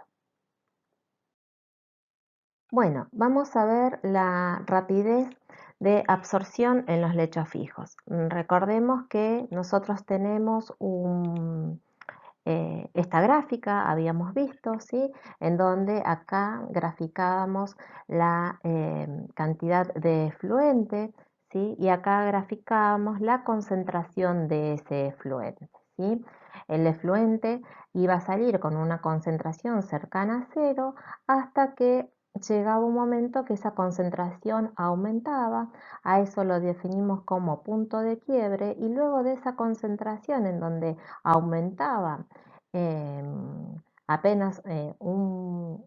Bueno, vamos a ver la rapidez de absorción en los lechos fijos. Recordemos que nosotros tenemos esta gráfica, habíamos visto, ¿sí? En donde acá graficábamos la cantidad de efluente, ¿sí? Y acá graficábamos la concentración de ese efluente, ¿sí? El efluente iba a salir con una concentración cercana a cero hasta que llegaba un momento que esa concentración aumentaba. A eso lo definimos como punto de quiebre, y luego de esa concentración en donde aumentaba eh, apenas un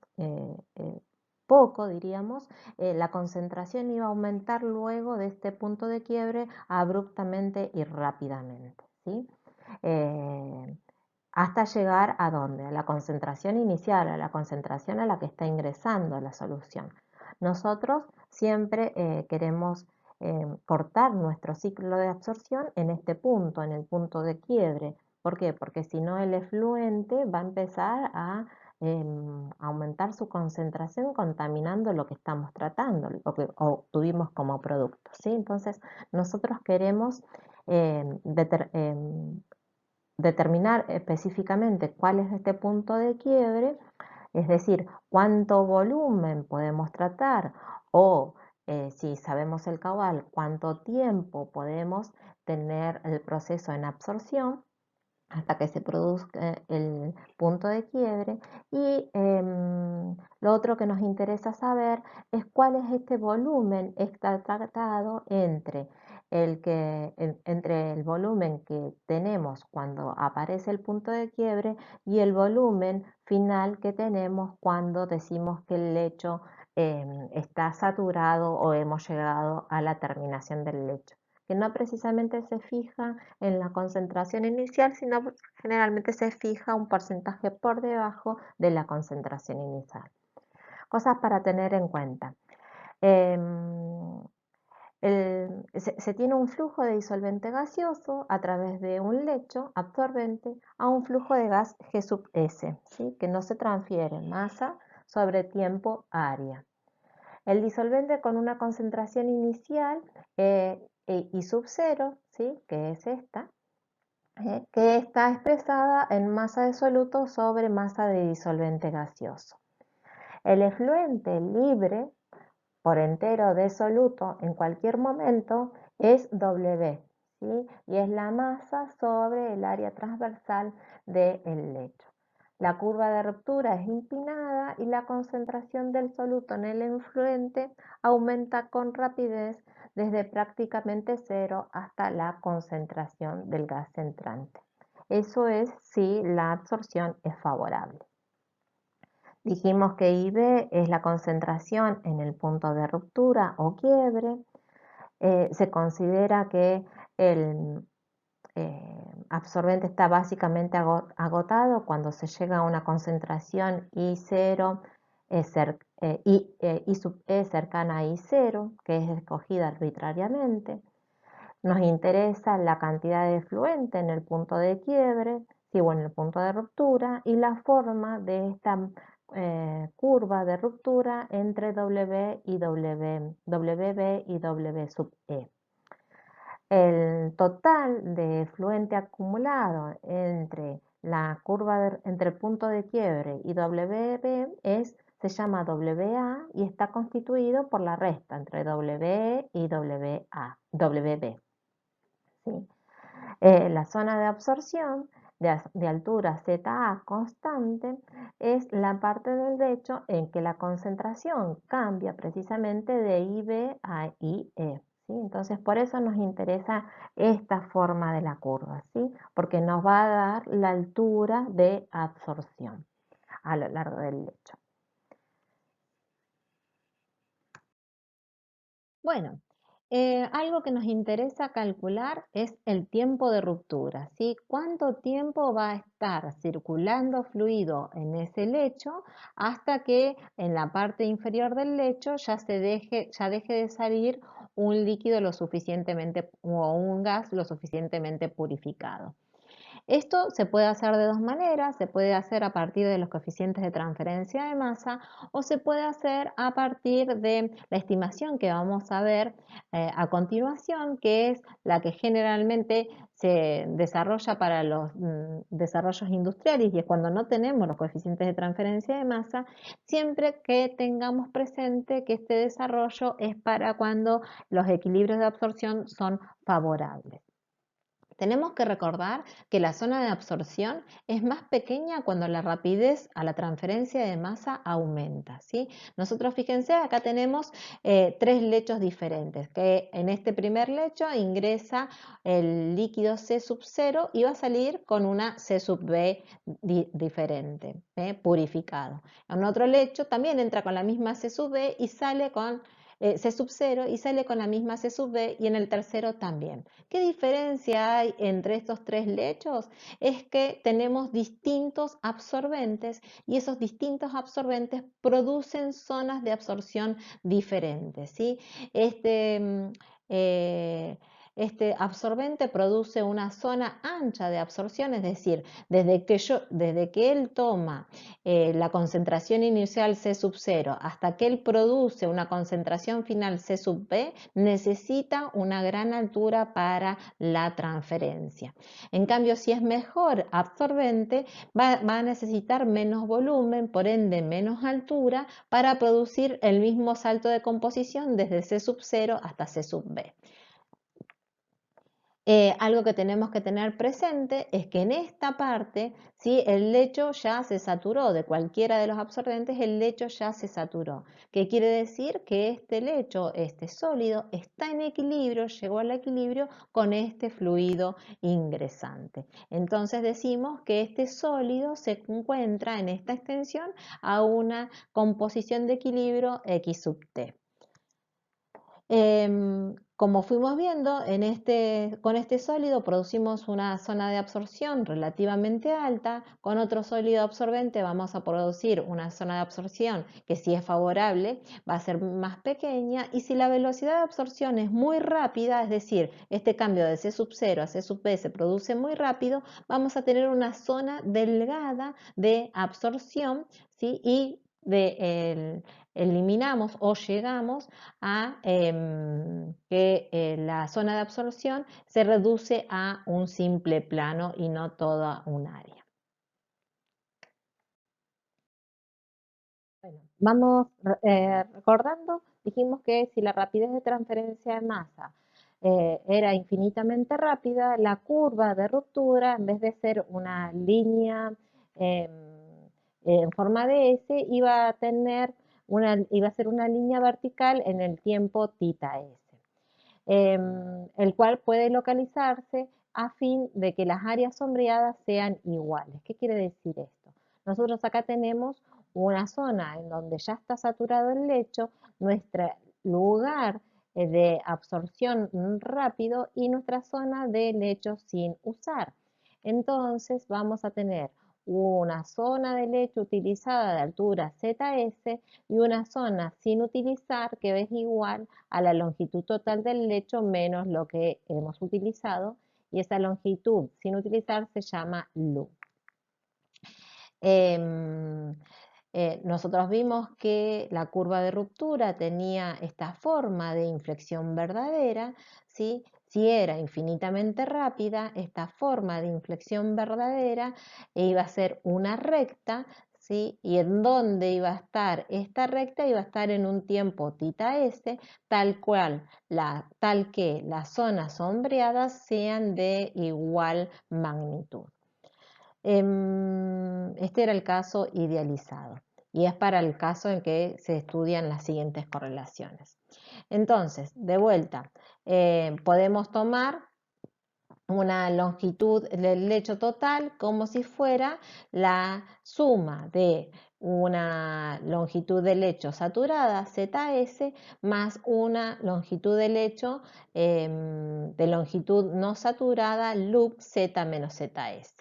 poco, diríamos, la concentración iba a aumentar luego de este punto de quiebre abruptamente y rápidamente, ¿sí? Hasta llegar a dónde, a la concentración inicial, a la concentración a la que está ingresando la solución. Nosotros siempre queremos cortar nuestro ciclo de absorción en este punto, en el punto de quiebre. ¿Por qué? Porque si no el efluente va a empezar a aumentar su concentración contaminando lo que estamos tratando, lo que obtuvimos como producto, ¿sí? Entonces nosotros queremos determinar específicamente cuál es este punto de quiebre, es decir, cuánto volumen podemos tratar o si sabemos el caudal, cuánto tiempo podemos tener el proceso en absorción hasta que se produzca el punto de quiebre. Y lo otro que nos interesa saber es cuál es este volumen tratado entre el volumen que tenemos cuando aparece el punto de quiebre y el volumen final que tenemos cuando decimos que el lecho está saturado o hemos llegado a la terminación del lecho, que no precisamente se fija en la concentración inicial, sino generalmente se fija un porcentaje por debajo de la concentración inicial. Cosas para tener en cuenta. Se tiene un flujo de disolvente gaseoso a través de un lecho absorbente a un flujo de gas G sub S, ¿sí? Que no se transfiere masa sobre tiempo área. El disolvente con una concentración inicial I sub 0, ¿sí? Que es esta, que está expresada en masa de soluto sobre masa de disolvente gaseoso. El efluente libre por entero de soluto en cualquier momento es W, ¿sí? Y es la masa sobre el área transversal del lecho. La curva de ruptura es inclinada y la concentración del soluto en el efluente aumenta con rapidez desde prácticamente cero hasta la concentración del gas entrante. Eso es si la absorción es favorable. Dijimos que IB es la concentración en el punto de ruptura o quiebre. Se considera que el absorbente está básicamente agotado cuando se llega a una concentración I0 I sub E cercana a I0, que es escogida arbitrariamente. Nos interesa la cantidad de efluente en el punto de quiebre, o en el punto de ruptura, y la forma de esta curva de ruptura entre WB y W sub E. El total de efluente acumulado entre la curva entre el punto de quiebre y WB se llama WA y está constituido por la resta entre WE y WB. ¿Sí? La zona de absorción de altura ZA constante es la parte del lecho en que la concentración cambia precisamente de IB a IE. ¿sí? Entonces, por eso nos interesa esta forma de la curva, ¿sí? Porque nos va a dar la altura de absorción a lo largo del lecho. Bueno, algo que nos interesa calcular es el tiempo de ruptura, ¿sí? ¿Cuánto tiempo va a estar circulando fluido en ese lecho hasta que en la parte inferior del lecho ya deje de salir un líquido lo suficientemente o un gas lo suficientemente purificado? Esto se puede hacer de dos maneras, se puede hacer a partir de los coeficientes de transferencia de masa o se puede hacer a partir de la estimación que vamos a ver a continuación, que es la que generalmente se desarrolla para los desarrollos industriales y es cuando no tenemos los coeficientes de transferencia de masa, siempre que tengamos presente que este desarrollo es para cuando los equilibrios de absorción son favorables. Tenemos que recordar que la zona de absorción es más pequeña cuando la rapidez a la transferencia de masa aumenta. ¿sí? Nosotros fíjense, acá tenemos tres lechos diferentes, que en este primer lecho ingresa el líquido C sub 0 y va a salir con una C sub B diferente, purificado. En otro lecho también entra con la misma C sub B y sale con C sub 0 y sale con la misma C sub B y en el tercero también. ¿Qué diferencia hay entre estos tres lechos? Es que tenemos distintos absorbentes y esos distintos absorbentes producen zonas de absorción diferentes. ¿sí? Este, este absorbente produce una zona ancha de absorción, es decir, desde que él toma la concentración inicial C sub 0 hasta que él produce una concentración final C sub B, necesita una gran altura para la transferencia. En cambio, si es mejor absorbente, va a necesitar menos volumen, por ende menos altura, para producir el mismo salto de composición desde C sub 0 hasta C sub B. Algo que tenemos que tener presente es que en esta parte, si el lecho ya se saturó de cualquiera de los absorbentes, el lecho ya se saturó. ¿Qué quiere decir? Que este lecho, este sólido, está en equilibrio, llegó al equilibrio con este fluido ingresante. Entonces decimos que este sólido se encuentra en esta extensión a una composición de equilibrio X sub T. Como fuimos viendo, con este sólido producimos una zona de absorción relativamente alta, con otro sólido absorbente vamos a producir una zona de absorción que si es favorable va a ser más pequeña y si la velocidad de absorción es muy rápida, es decir, este cambio de C sub 0 a C sub B se produce muy rápido, vamos a tener una zona delgada de absorción, ¿sí? Y eliminamos o llegamos a que la zona de absorción se reduce a un simple plano y no toda un área. Bueno, vamos recordando, dijimos que si la rapidez de transferencia de masa era infinitamente rápida, la curva de ruptura, en vez de ser una línea em, en forma de S, iba a ser una línea vertical en el tiempo θs, el cual puede localizarse a fin de que las áreas sombreadas sean iguales. ¿Qué quiere decir esto? Nosotros acá tenemos una zona en donde ya está saturado el lecho, nuestro lugar de absorción rápido y nuestra zona de lecho sin usar. Entonces vamos a tener una zona de lecho utilizada de altura ZS y una zona sin utilizar que es igual a la longitud total del lecho menos lo que hemos utilizado, y esa longitud sin utilizar se llama loop. Nosotros vimos que la curva de ruptura tenía esta forma de inflexión verdadera, ¿sí? Si era infinitamente rápida, esta forma de inflexión verdadera iba a ser una recta, ¿sí? Y en dónde iba a estar esta recta, iba a estar en un tiempo θs, tal que las zonas sombreadas sean de igual magnitud. Este era el caso idealizado y es para el caso en que se estudian las siguientes correlaciones. Entonces, de vuelta, podemos tomar una longitud del lecho total como si fuera la suma de una longitud de lecho saturada ZS más una longitud de lecho de longitud no saturada loop Z menos ZS.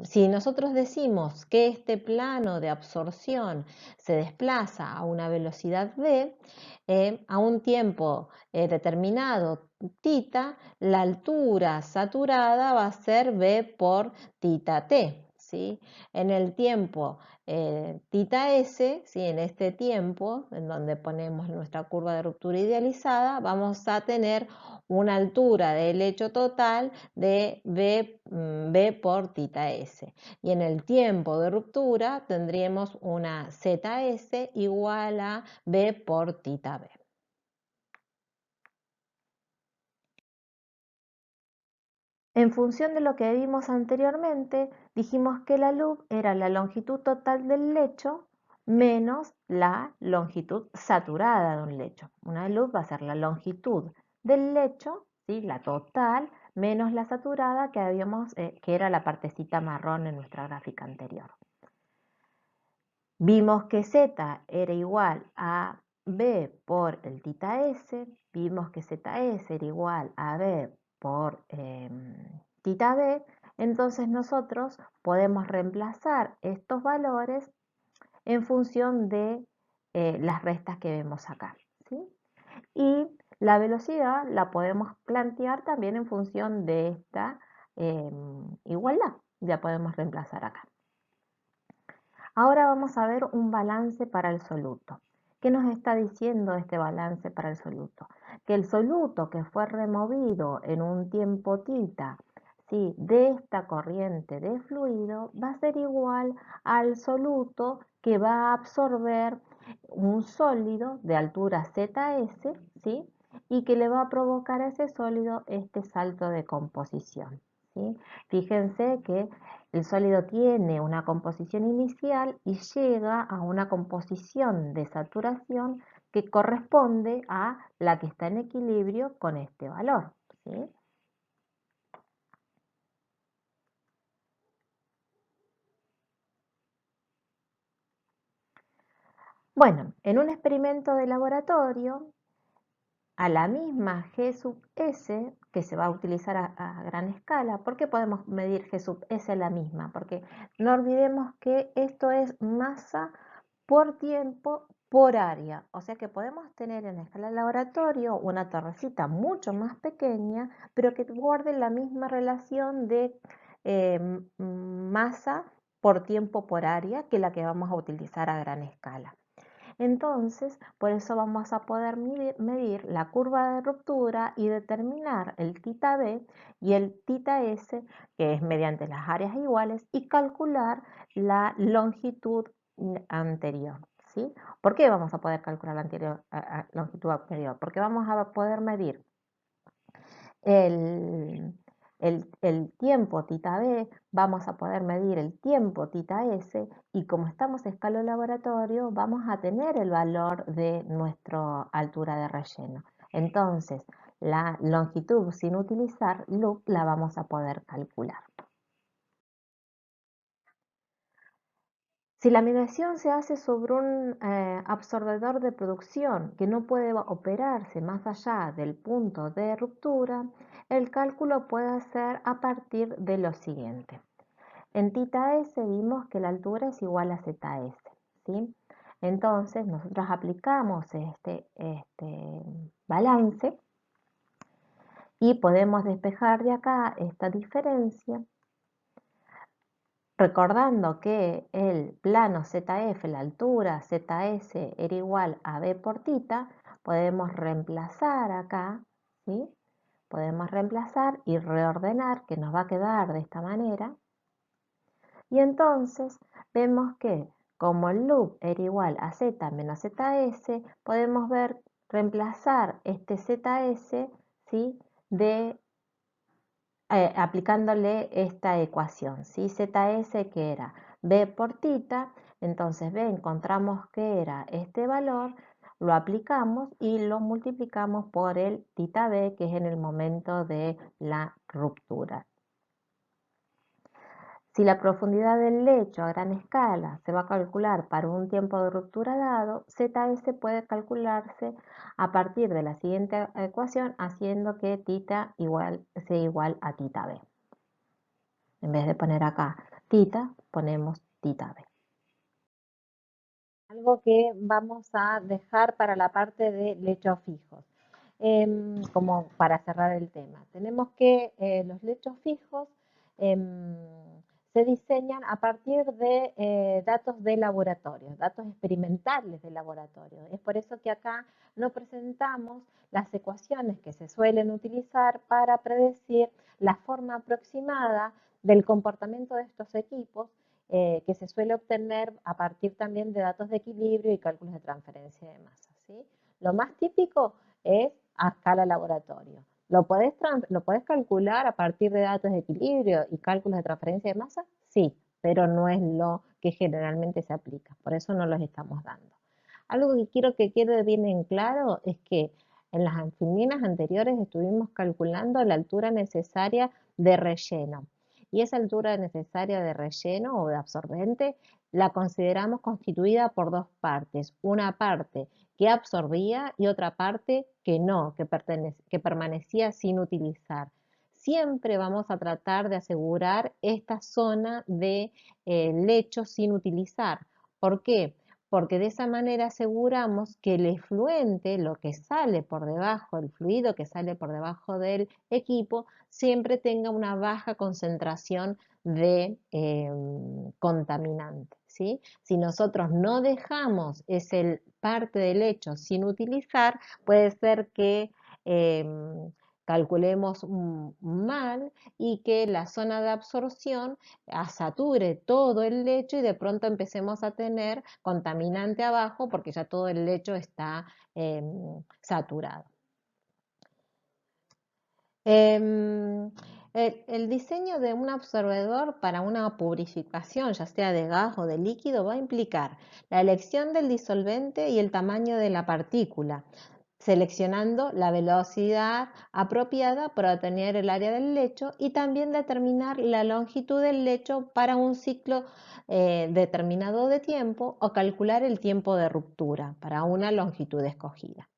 Si nosotros decimos que este plano de absorción se desplaza a una velocidad v, a un tiempo determinado θ, la altura saturada va a ser v por θt. ¿Sí? En el tiempo θs, ¿sí? En este tiempo, en donde ponemos nuestra curva de ruptura idealizada, vamos a tener una altura del lecho total de v por θs. Y en el tiempo de ruptura tendríamos una zs igual a v por θb. En función de lo que vimos anteriormente, dijimos que la loop era la longitud total del lecho menos la longitud saturada de un lecho. Una loop va a ser la longitud del lecho, ¿sí? La total, menos la saturada que era la partecita marrón en nuestra gráfica anterior. Vimos que Z era igual a B por el θs, vimos que ZS era igual a B por θb, entonces nosotros podemos reemplazar estos valores en función de las restas que vemos acá, ¿sí? Y la velocidad la podemos plantear también en función de esta igualdad, ya podemos reemplazar acá. Ahora vamos a ver un balance para el soluto. ¿Qué nos está diciendo este balance para el soluto? Que el soluto que fue removido en un tiempo θ, ¿sí? De esta corriente de fluido va a ser igual al soluto que va a absorber un sólido de altura ZS, ¿sí? Y que le va a provocar a ese sólido este salto de composición, ¿sí? Fíjense que el sólido tiene una composición inicial y llega a una composición de saturación que corresponde a la que está en equilibrio con este valor, ¿sí? Bueno, en un experimento de laboratorio, a la misma G sub S, que se va a utilizar a gran escala, ¿por qué podemos medir G sub S a la misma? Porque no olvidemos que esto es masa por tiempo por área, o sea que podemos tener en escala de laboratorio una torrecita mucho más pequeña, pero que guarde la misma relación de masa por tiempo por área que la que vamos a utilizar a gran escala. Entonces, por eso vamos a poder medir la curva de ruptura y determinar el θ B y el θ S, que es mediante las áreas iguales, y calcular la longitud anterior. ¿Sí? ¿Por qué vamos a poder calcular la longitud anterior? Porque vamos a poder medir el, el tiempo θ B, vamos a poder medir el tiempo θ S y como estamos a escala de laboratorio vamos a tener el valor de nuestra altura de relleno. Entonces, la longitud sin utilizar loop la vamos a poder calcular. Si la medición se hace sobre un absorbedor de producción que no puede operarse más allá del punto de ruptura, el cálculo puede ser a partir de lo siguiente. En θS vimos que la altura es igual a ZS, ¿sí? Entonces nosotros aplicamos este balance y podemos despejar de acá esta diferencia recordando que el plano ZF, la altura ZS era igual a B por θ, podemos reemplazar acá, ¿sí? Podemos reemplazar y reordenar, que nos va a quedar de esta manera. Y entonces vemos que como el loop era igual a Z menos ZS, podemos reemplazar este ZS, ¿sí? Aplicándole esta ecuación, ¿sí? ZS que era B por θ, entonces B encontramos que era este valor, lo aplicamos y lo multiplicamos por el θ B, que es en el momento de la ruptura. Si la profundidad del lecho a gran escala se va a calcular para un tiempo de ruptura dado, ZS puede calcularse a partir de la siguiente ecuación, haciendo que θ sea igual a θ B. En vez de poner acá θ, ponemos θ B. Algo que vamos a dejar para la parte de lechos fijos, como para cerrar el tema. Tenemos que los lechos fijos se diseñan a partir de datos de laboratorio, datos experimentales de laboratorio. Es por eso que acá no presentamos las ecuaciones que se suelen utilizar para predecir la forma aproximada del comportamiento de estos equipos que se suele obtener a partir también de datos de equilibrio y cálculos de transferencia de masa, ¿sí? Lo más típico es a escala laboratorio. ¿Lo podés calcular a partir de datos de equilibrio y cálculos de transferencia de masa? Sí, pero no es lo que generalmente se aplica, por eso no los estamos dando. Algo que quiero que quede bien en claro es que en las filminas anteriores estuvimos calculando la altura necesaria de relleno. Y esa altura necesaria de relleno o de absorbente la consideramos constituida por dos partes. Una parte que absorbía y otra parte que no, que permanecía sin utilizar. Siempre vamos a tratar de asegurar esta zona de lecho sin utilizar. ¿Por qué? Porque de esa manera aseguramos que el efluente, lo que sale por debajo, el fluido que sale por debajo del equipo, siempre tenga una baja concentración de contaminante, ¿sí? Si nosotros no dejamos esa parte del lecho sin utilizar, puede ser que calculemos mal y que la zona de absorción sature todo el lecho y de pronto empecemos a tener contaminante abajo porque ya todo el lecho está saturado. El diseño de un absorbedor para una purificación, ya sea de gas o de líquido, va a implicar la elección del disolvente y el tamaño de la partícula, seleccionando la velocidad apropiada para obtener el área del lecho y también determinar la longitud del lecho para un ciclo determinado de tiempo o calcular el tiempo de ruptura para una longitud escogida.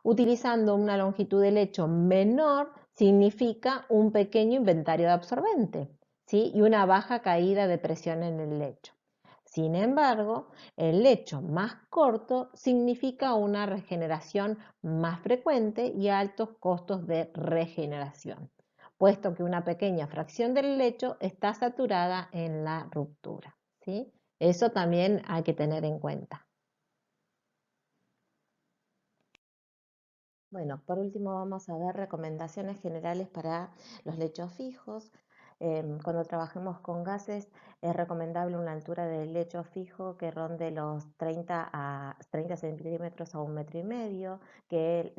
Utilizando una longitud de lecho menor significa un pequeño inventario de absorbente, ¿sí? Y una baja caída de presión en el lecho. Sin embargo, el lecho más corto significa una regeneración más frecuente y altos costos de regeneración. puesto que una pequeña fracción del lecho está saturada en la ruptura, ¿sí? Eso también hay que tener en cuenta. Bueno, por último vamos a ver recomendaciones generales para los lechos fijos. Cuando trabajemos con gases es recomendable una altura del lecho fijo que ronde los 30 centímetros a 1,5 metros, que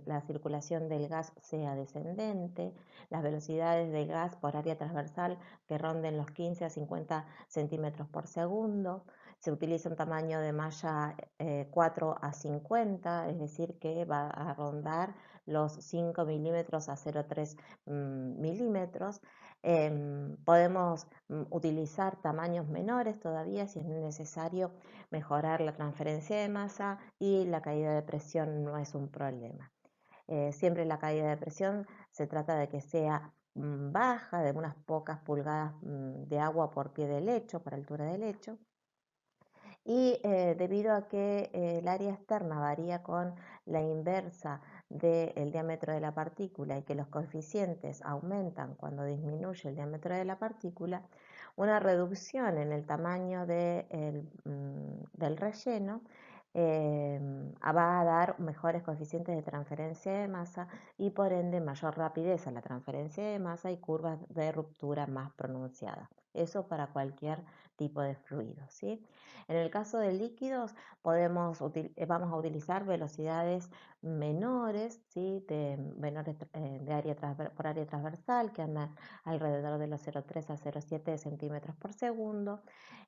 la circulación del gas sea descendente, las velocidades del gas por área transversal que ronden los 15 a 50 centímetros por segundo. Se utiliza un tamaño de malla 4 a 50, es decir, que va a rondar los 5 milímetros a 0,3 milímetros. Podemos utilizar tamaños menores todavía si es necesario mejorar la transferencia de masa, y la caída de presión no es un problema. Siempre la caída de presión se trata de que sea baja, de unas pocas pulgadas de agua por pie de lecho, por altura de lecho. Y debido a que el área externa varía con la inversa del diámetro de la partícula y que los coeficientes aumentan cuando disminuye el diámetro de la partícula, una reducción en el tamaño del relleno va a dar mejores coeficientes de transferencia de masa y por ende mayor rapidez a la transferencia de masa y curvas de ruptura más pronunciadas. Eso para cualquier tipo de fluido, ¿sí? En el caso de líquidos, vamos a utilizar velocidades menores, ¿sí? Por área transversal, que andan alrededor de los 0,3 a 0,7 centímetros por segundo.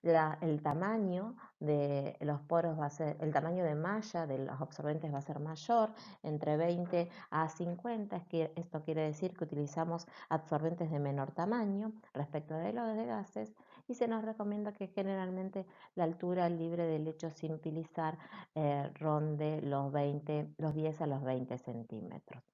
El tamaño de los poros el tamaño de malla de los absorbentes va a ser mayor, entre 20 a 50. Esto quiere decir que utilizamos absorbentes de menor tamaño respecto de los de gases, y se nos recomienda que generalmente la altura libre del lecho sin utilizar ronde los 10 a los 20 centímetros.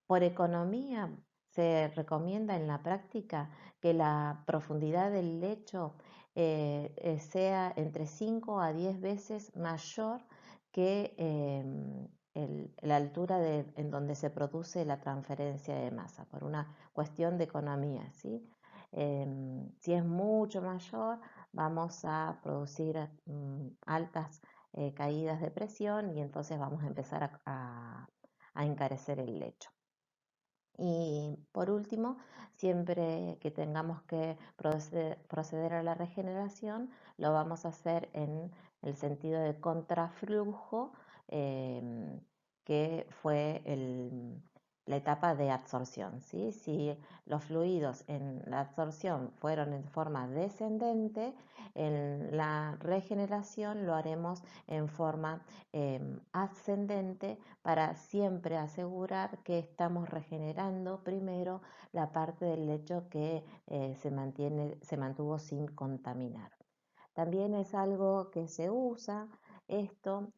Por economía, se recomienda en la práctica que la profundidad del lecho sea entre 5 a 10 veces mayor que la altura en donde se produce la transferencia de masa, por una cuestión de economía, ¿sí? Si es mucho mayor, vamos a producir altas caídas de presión, y entonces vamos a empezar a encarecer el lecho. Y por último, siempre que tengamos que proceder a la regeneración, lo vamos a hacer en el sentido de contraflujo, que fue la etapa de absorción, ¿sí? Si los fluidos en la absorción fueron en forma descendente, en la regeneración lo haremos en forma ascendente, para siempre asegurar que estamos regenerando primero la parte del lecho que se mantuvo sin contaminar. También es algo que se usa esto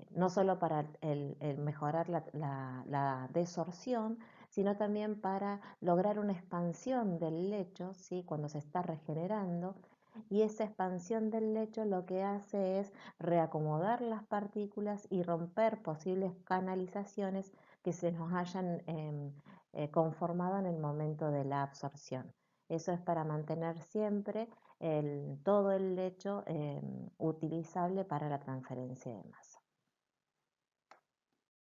no solo para el mejorar la desorción, sino también para lograr una expansión del lecho, ¿sí? Cuando se está regenerando. Y esa expansión del lecho lo que hace es reacomodar las partículas y romper posibles canalizaciones que se nos hayan conformado en el momento de la absorción. Eso es para mantener siempre todo el lecho utilizable para la transferencia de masa.